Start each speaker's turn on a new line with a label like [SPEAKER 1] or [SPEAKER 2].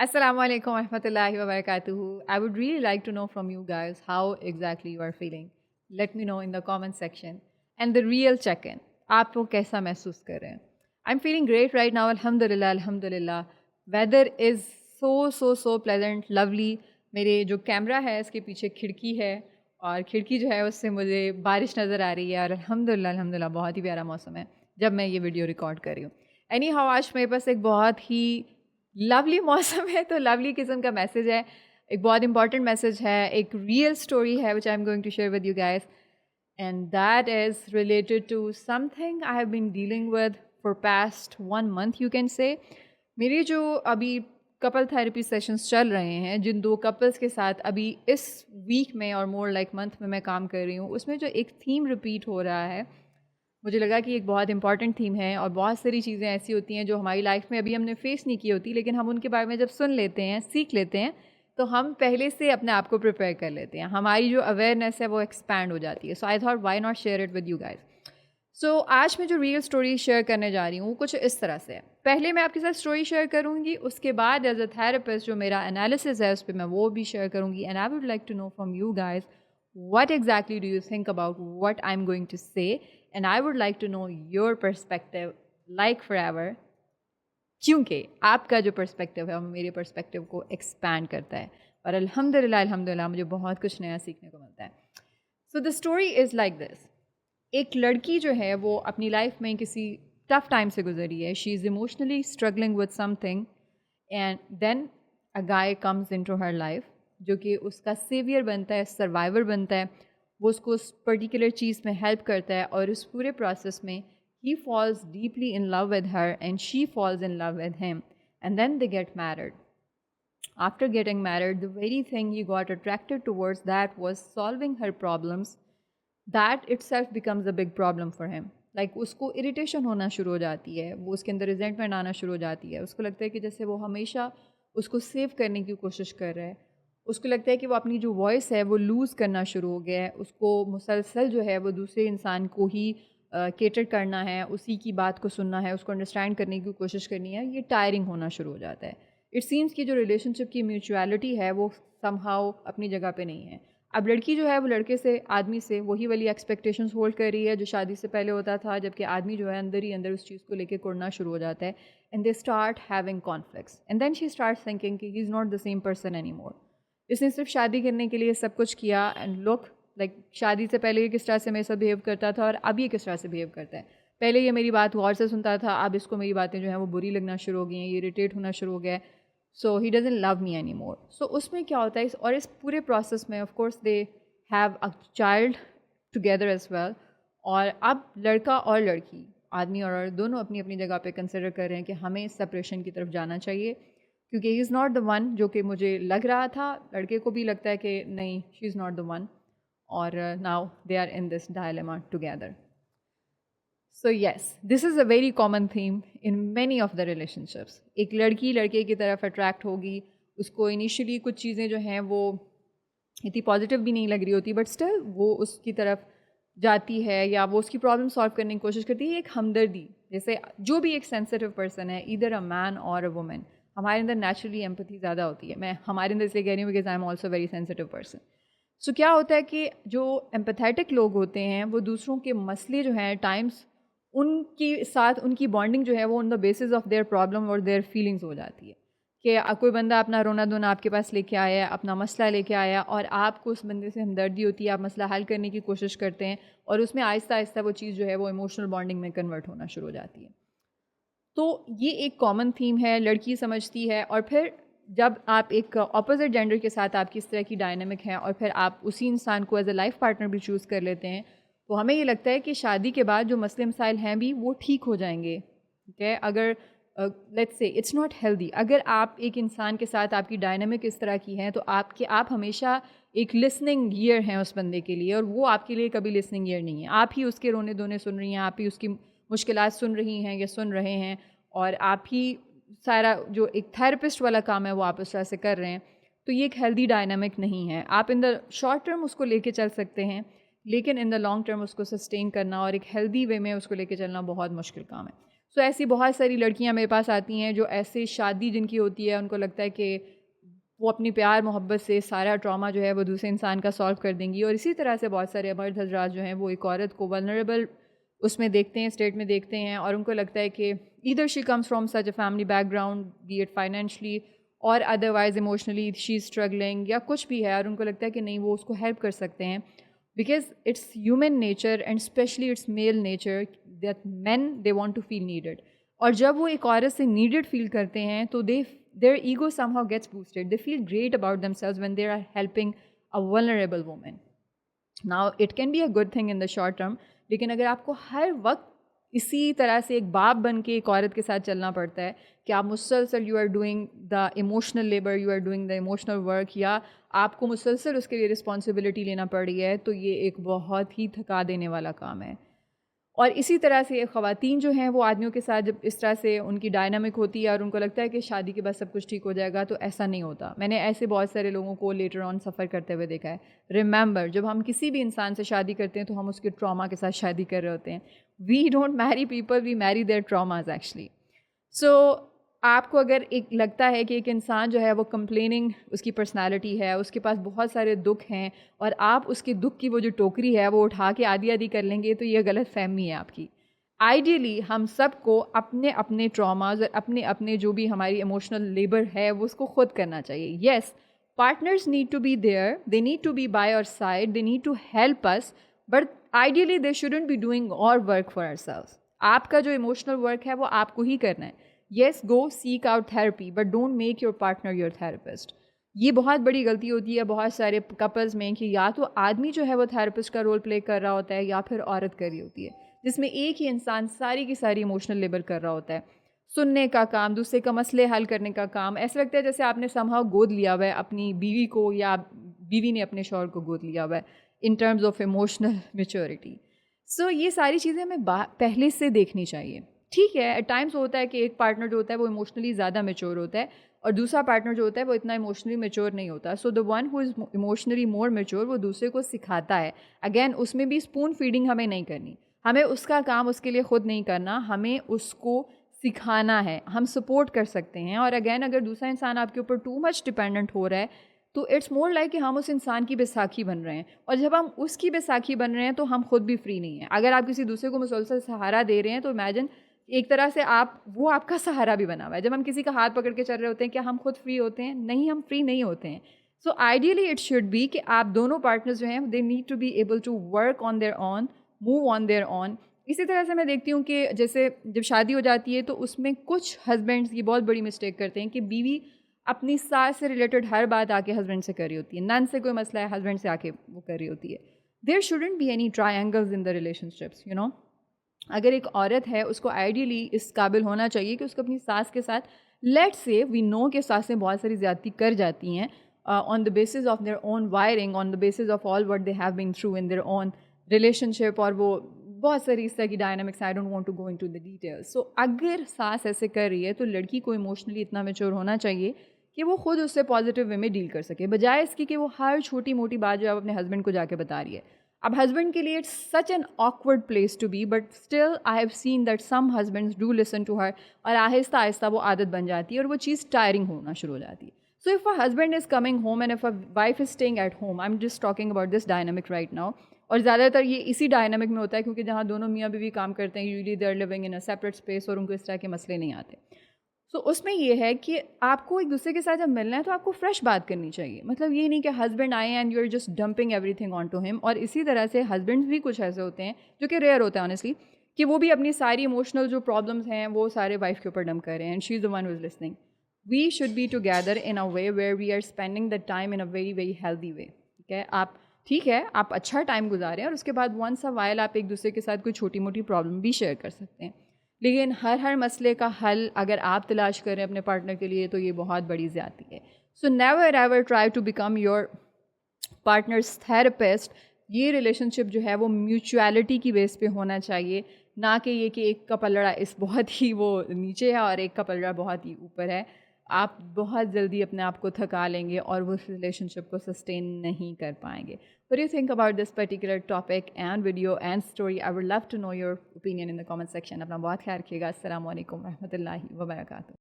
[SPEAKER 1] Assalamu alaikum warahmatullahi wabarakatuh. I would really like to know from you guys how exactly you are feeling. Let me know in the comment section. And the real check-in. آپ کو کیسا محسوس کر رہے ہیں؟ I'm feeling great right now. Alhamdulillah, alhamdulillah. Weather is so pleasant, lovely. میرے جو camera ہے اس کے پیچھے کھڑکی ہے اور کھڑکی جو ہے اس سے مجھے بارش نظر آ رہی ہے اور الحمدللہ بہت ہی پیارا موسم ہے جب میں یہ ویڈیو ریکارڈ کر رہی ہوں. اینی ہاؤ آج میرے پاس ایک بہت ہی لولی موسم ہے تو لولی قسم کا میسیج ہے, ایک بہت امپورٹنٹ میسیج ہے, ایک ریئل اسٹوری ہے which I am going to share with you guys, and that is related to something I have been dealing with for past 1 month you can say. میری جو ابھی couple therapy sessions چل رہے ہیں جن 2 couples کے ساتھ ابھی اس ویک میں اور مور لائک منتھ میں کام کر رہی ہوں, اس میں جو ایک تھیم ریپیٹ ہو رہا ہے مجھے لگا کہ ایک بہت امپورٹنٹ تھیم ہے, اور بہت ساری چیزیں ایسی ہوتی ہیں جو ہماری لائف میں ابھی ہم نے فیس نہیں کی ہوتی, لیکن ہم ان کے بارے میں جب سن لیتے ہیں, سیکھ لیتے ہیں, تو ہم پہلے سے اپنے آپ کو پریپیئر کر لیتے ہیں, ہماری جو اویئرنیس ہے وہ ایکسپینڈ ہو جاتی ہے. So I thought why not share it with you guys. So آج میں جو ریئل اسٹوری شیئر کرنے جا رہی ہوں کچھ اس طرح سے ہے. پہلے میں آپ کے ساتھ اسٹوری شیئر کروں گی, اس کے بعد ایز اے تھراپسٹ جو میرا انالیسس ہے اس پہ میں وہ بھی شیئر کروں گی, and I would like to know from you guys what exactly do you think about what I'm going to say, and I would like to know your perspective like forever, کیونکہ آپ کا جو perspective ہے وہ میرے perspective کو expand کرتا ہے, اور الحمدللہ مجھے بہت کچھ نیا سیکھنے کو ملتا ہے. So the story is like this. ایک لڑکی جو ہے وہ اپنی لائف میں کسی ٹف ٹائم سے گزری ہے, she is emotionally struggling with something, and then a guy comes into her life جو کہ اس کا سیویئر بنتا ہے, سروائیور بنتا ہے, وہ اس کو اس پرٹیکولر چیز میں ہیلپ کرتا ہے, اور اس پورے پروسیس میں he falls deeply in love with her and she falls in love with him, and then they get married. After getting married, the very thing he got attracted towards that was solving her problems. That itself becomes a big problem for him. Like اس کو irritation ہونا شروع ہو جاتی ہے, وہ اس کے اندر resentment آنا شروع ہو جاتی ہے, اس کو لگتا ہے کہ جیسے وہ ہمیشہ اس کو سیو کرنے کی کوشش کر رہا ہے, اس کو لگتا ہے کہ وہ اپنی جو وائس ہے وہ لوز کرنا شروع ہو گیا ہے, اس کو مسلسل جو ہے وہ دوسرے انسان کو ہی کیٹر کرنا ہے, اسی کی بات کو سننا ہے, اس کو انڈرسٹینڈ کرنے کی کوشش کرنی ہے, یہ ٹائرنگ ہونا شروع ہو جاتا ہے. اٹ سینس کہ جو ریلیشن شپ کی میوچویلٹی ہے وہ سم ہاؤ اپنی جگہ پہ نہیں ہے. اب لڑکی جو ہے وہ لڑکے سے, آدمی سے وہی والی ایکسپیکٹیشنز ہولڈ کر رہی ہے جو شادی سے پہلے ہوتا تھا, جبکہ آدمی جو ہے اندر ہی اندر اس چیز کو لے کے کڑنا شروع ہو جاتا ہے, and they start having conflicts, and then she start thinking کہ he is not the same person anymore. اس نے صرف شادی کرنے کے لیے سب کچھ کیا, اینڈ لک لائک شادی سے پہلے یہ کس طرح سے میرے ساتھ بہیو کرتا تھا اور اب یہ کس طرح سے بہیو کرتا ہے. پہلے یہ میری بات غور سے سنتا تھا, اب اس کو میری باتیں جو ہیں وہ بری لگنا شروع ہو گئی ہیں, یہ اریٹیٹ ہونا شروع ہو گیا ہے. سو he doesn't love me any more. سو اس میں کیا ہوتا ہے, اور اس پورے پروسیس میں of course they have a child together as well, اور اب لڑکا اور لڑکی, آدمی اور عورت دونوں اپنی اپنی جگہ پہ کنسیڈر کر رہے ہیں کہ ہمیں سپریشن کی طرف جانا چاہیے, کیونکہ ہی از ناٹ دا ون جو کہ مجھے لگ رہا تھا, لڑکے کو بھی لگتا ہے کہ نہیں she is not the one, اور now they are in this dilemma together. So yes, this is a very common theme in many of the relationships. ایک لڑکی لڑکے کی طرف اٹریکٹ ہوگی, اس کو انیشلی کچھ چیزیں جو ہیں وہ اتنی پازیٹیو بھی نہیں لگ رہی ہوتی, بٹ اسٹل وہ اس کی طرف جاتی ہے یا وہ اس کی پرابلم سالو کرنے کی کوشش کرتی ہے. ایک ہمدردی, جیسے جو بھی ایک سینسٹیو پرسن ہے, ایدر اے مین اور اے وومن, ہمارے اندر نیچرلی ایمپتھی زیادہ ہوتی ہے. میں ہمارے اندر اس لیے کہہ رہی ہوں because I am also very sensitive person. So کیا ہوتا ہے کہ جو ایمپیتھیٹک لوگ ہوتے ہیں وہ دوسروں کے مسئلے جو ہیں ٹائمس ان کے ساتھ ان کی بانڈنگ جو ہے وہ on the basis of their problem اور دیئر فیلنگس ہو جاتی ہے, کہ کوئی بندہ اپنا رونا دھونا آپ کے پاس لے کے آیا, اپنا مسئلہ لے کے آیا, اور آپ کو اس بندے سے ہمدردی ہوتی ہے, آپ مسئلہ حل کرنے کی کوشش کرتے ہیں, اور اس میں آہستہ آہستہ وہ چیز جو ہے وہ ایموشنل بانڈنگ میں کنورٹ ہونا شروع ہو جاتی ہے. تو یہ ایک کامن تھیم ہے, لڑکی سمجھتی ہے, اور پھر جب آپ ایک اپوزٹ جینڈر کے ساتھ آپ کی اس طرح کی ڈائنامک ہے, اور پھر آپ اسی انسان کو ایز اے لائف پارٹنر بھی چوز کر لیتے ہیں, تو ہمیں یہ لگتا ہے کہ شادی کے بعد جو مسئلے مسائل ہیں بھی وہ ٹھیک ہو جائیں گے. ٹھیک ہے, اگر let's say it's not healthy, اگر آپ ایک انسان کے ساتھ آپ کی ڈائنامک اس طرح کی ہیں تو آپ ہمیشہ ایک لسننگ ایئر ہیں اس بندے کے لیے, اور وہ آپ کے لیے کبھی لسننگ ایئر نہیں ہے. آپ ہی اس کے رونے دھونے سن رہی ہیں, آپ ہی اس کی مشکلات سن رہی ہیں یا سن رہے ہیں, اور آپ ہی سارا جو ایک تھراپسٹ والا کام ہے وہ آپ اس طرح سے کر رہے ہیں. تو یہ ایک ہیلدی ڈائنامک نہیں ہے. آپ ان دا شارٹ ٹرم اس کو لے کے چل سکتے ہیں, لیکن ان دا لانگ ٹرم اس کو سسٹین کرنا اور ایک ہیلدی وے میں اس کو لے کے چلنا بہت مشکل کام ہے. سو ایسی بہت ساری لڑکیاں میرے پاس آتی ہیں جو ایسے شادی جن کی ہوتی ہے ان کو لگتا ہے کہ وہ اپنی پیار محبت سے سارا ٹراما جو ہے وہ دوسرے انسان کا سالو کر دیں گی، اور اسی طرح سے بہت سارے مرد حضرات جو ہیں وہ ایک عورت کو ولنریبل اس میں دیکھتے ہیں، اسٹیٹ میں دیکھتے ہیں، اور ان کو لگتا ہے کہ either she comes from such a family background be it financially اور otherwise emotionally she is struggling یا کچھ بھی ہے، اور ان کو لگتا ہے کہ نہیں وہ اس کو ہیلپ کر سکتے ہیں، because it's human nature and especially it's male nature that men they want to feel needed. اور جب وہ ایک عورت سے نیڈڈ فیل کرتے ہیں تو their ego somehow gets boosted. They feel great about themselves when they are helping a vulnerable woman. Now it can be a good thing in the short term, لیکن اگر آپ کو ہر وقت اسی طرح سے ایک باپ بن کے ایک عورت کے ساتھ چلنا پڑتا ہے کہ آپ مسلسل you are doing the emotional labour, you are doing the emotional work, یا آپ کو مسلسل اس کے لیے رسپانسبلٹی لینا پڑ رہی ہے، تو یہ ایک بہت ہی تھکا دینے والا کام ہے. اور اسی طرح سے خواتین جو ہیں وہ آدمیوں کے ساتھ جب اس طرح سے ان کی ڈائنامک ہوتی ہے اور ان کو لگتا ہے کہ شادی کے بعد سب کچھ ٹھیک ہو جائے گا، تو ایسا نہیں ہوتا. میں نے ایسے بہت سارے لوگوں کو لیٹر آن سفر کرتے ہوئے دیکھا ہے. ریممبر، جب ہم کسی بھی انسان سے شادی کرتے ہیں تو ہم اس کے ٹراما کے ساتھ شادی کر رہے ہوتے ہیں. وی ڈونٹ میری پیپل، وی میری دیئر ٹراماز ایکچولی. سو آپ کو اگر ایک لگتا ہے کہ ایک انسان جو ہے وہ کمپلیننگ اس کی پرسنالٹی ہے، اس کے پاس بہت سارے دکھ ہیں، اور آپ اس کے دکھ کی وہ جو ٹوکری ہے وہ اٹھا کے آدھی آدھی کر لیں گے، تو یہ غلط فہمی ہے آپ کی. آئیڈیلی ہم سب کو اپنے اپنے ٹراماز اور اپنے اپنے جو بھی ہماری ایموشنل لیبر ہے وہ اس کو خود کرنا چاہیے. Yes, partners need to be there, they need to be by our side, they need to help us, but ideally they shouldn't be doing our work for ourselves. آپ کا جو emotional work ہے وہ آپ کو ہی کرنا ہے. Yes, go seek out therapy, but don't make your partner your therapist. یہ بہت بڑی غلطی ہوتی ہے بہت سارے کپلز میں کہ یا تو آدمی جو ہے وہ تھراپسٹ کا رول پلے کر رہا ہوتا ہے یا پھر عورت کر رہی ہوتی ہے، جس میں ایک ہی انسان ساری کی ساری ایموشنل لیبر کر رہا ہوتا ہے. سننے کا کام، دوسرے کا مسئلے حل کرنے کا کام. ایسا لگتا ہے جیسے آپ نے سمہاؤ گود لیا ہوا ہے اپنی بیوی کو، یا بیوی نے اپنے شوہر کو گود لیا ہوا ہے in terms of emotional maturity. So یہ ساری چیزیں ہمیں پہلے سے دیکھنی چاہیے. ٹھیک ہے، ایٹ ٹائمس ہوتا ہے کہ ایک پارٹنر جو ہوتا ہے وہ ایموشنلی زیادہ میچور ہوتا ہے اور دوسرا پارٹنر جو ہوتا ہے وہ اتنا ایموشنلی میچور نہیں ہوتا. So the one who is emotionally more mature وہ دوسرے کو سکھاتا ہے. اگین اس میں بھی اسپون فیڈنگ ہمیں نہیں کرنی، ہمیں اس کا کام اس کے لیے خود نہیں کرنا، ہمیں اس کو سکھانا ہے. ہم سپورٹ کر سکتے ہیں. اور اگین اگر دوسرا انسان آپ کے اوپر ٹو مچ ڈپینڈنٹ ہو رہا ہے تو اٹس مور لائک کہ ہم اس انسان کی بیساکھی بن رہے ہیں، اور جب ہم اس کی بیساکھی بن رہے ہیں تو ہم خود بھی فری نہیں ہیں. اگر آپ کسی دوسرے کو مسلسل سہارا دے رہے ہیں تو امیجن ایک طرح سے وہ آپ کا سہارا بھی بنا ہوا ہے. جب ہم کسی کا ہاتھ پکڑ کے چل رہے ہوتے ہیں کیا ہم خود فری ہوتے ہیں؟ نہیں، ہم فری نہیں ہوتے ہیں. So ideally it should be کہ آپ دونوں پارٹنرز جو ہیں they need to be able to work on their own, move on their own. اسی طرح سے میں دیکھتی ہوں کہ جیسے جب شادی ہو جاتی ہے تو اس میں کچھ ہسبینڈز یہ بہت بڑی مسٹیک کرتے ہیں کہ بیوی اپنی ساس سے ریلیٹڈ ہر بات آ کے ہسبینڈ سے کر رہی ہوتی ہے. نن سے کوئی مسئلہ ہے ہسبینڈ سے آ کے وہ کر رہی ہوتی ہے. There shouldn't be any triangles in the relationships, you know. اگر ایک عورت ہے اس کو آئیڈیلی اس قابل ہونا چاہیے کہ اس کو اپنی ساس کے ساتھ لیٹ سے وی نو کہ ساسیں بہت ساری زیادتی کر جاتی ہیں on the basis of their own wiring, on the basis of all what they have been through in their own relationship, اور وہ بہت ساری اس طرح کی dynamics. I don't want to go into the details. So اگر ساس ایسے کر رہی ہے تو لڑکی کو ایموشنلی اتنا میچور ہونا چاہیے کہ وہ خود اس سے پازیٹیو وے میں ڈیل کر سکے، بجائے اس کی کہ وہ ہر چھوٹی موٹی بات جو ہے اپنے ہسبینڈ کو جا کے بتا رہی ہے. اب ہسبینڈ کے لیے it's such an awkward place to be, but still I have seen that some husbands do listen to her, اور آہستہ آہستہ وہ عادت بن جاتی ہے اور وہ چیز ٹائرنگ ہونا شروع ہو جاتی ہے. So if a husband is coming home and if a wife is staying at home, I am just talking about this dynamic right now. اور زیادہ تر یہ اسی ڈائنامک میں ہوتا ہے کیونکہ جہاں دونوں میاں بیوی کام کرتے ہیں usually they are living in a separate space اور ان کو اس طرح کے مسئلے نہیں آتے. سو اس میں یہ ہے کہ آپ کو ایک دوسرے کے ساتھ جب ملنا ہے تو آپ کو فریش بات کرنی چاہیے. مطلب یہ نہیں کہ ہسبینڈ آئے and you are just dumping everything on to him. اور اسی طرح سے ہسبینڈ بھی کچھ ایسے ہوتے ہیں جو کہ ریئر ہوتا ہے آنیسٹلی، کہ وہ بھی اپنی ساری ایموشنل جو پرابلمس ہیں وہ سارے وائف کے اوپر ڈمپ کر رہے ہیں and she is the one who is listening. We should be together in a way where we are spending the time in a very very healthy way. ٹھیک ہے آپ اچھا ٹائم گزاریں اور اس کے بعد ونس اے وائل آپ ایک دوسرے کے ساتھ کوئی چھوٹی موٹی پرابلم بھی شیئر کر سکتے ہیں. لیکن ہر مسئلے کا حل اگر آپ تلاش کریں اپنے پارٹنر کے لیے تو یہ بہت بڑی زیادتی ہے. So never ever try to become your partner's therapist. یہ ریلیشن شپ جو ہے وہ میوچویلٹی کی بیس پہ ہونا چاہیے، نہ کہ یہ کہ ایک کا پلڑا اس بہت ہی وہ نیچے ہے اور ایک کا پلڑا بہت ہی اوپر ہے. آپ بہت جلدی اپنے آپ کو تھکا لیں گے اور وہ اس ریلیشن شپ کو سسٹین نہیں کر پائیں گے. What do you think about this particular topic and video and story? I would love to know your opinion in the comment section. اپنا بہت خیال رکھیے گا. السلام علیکم ورحمۃ اللہ وبرکاتہ.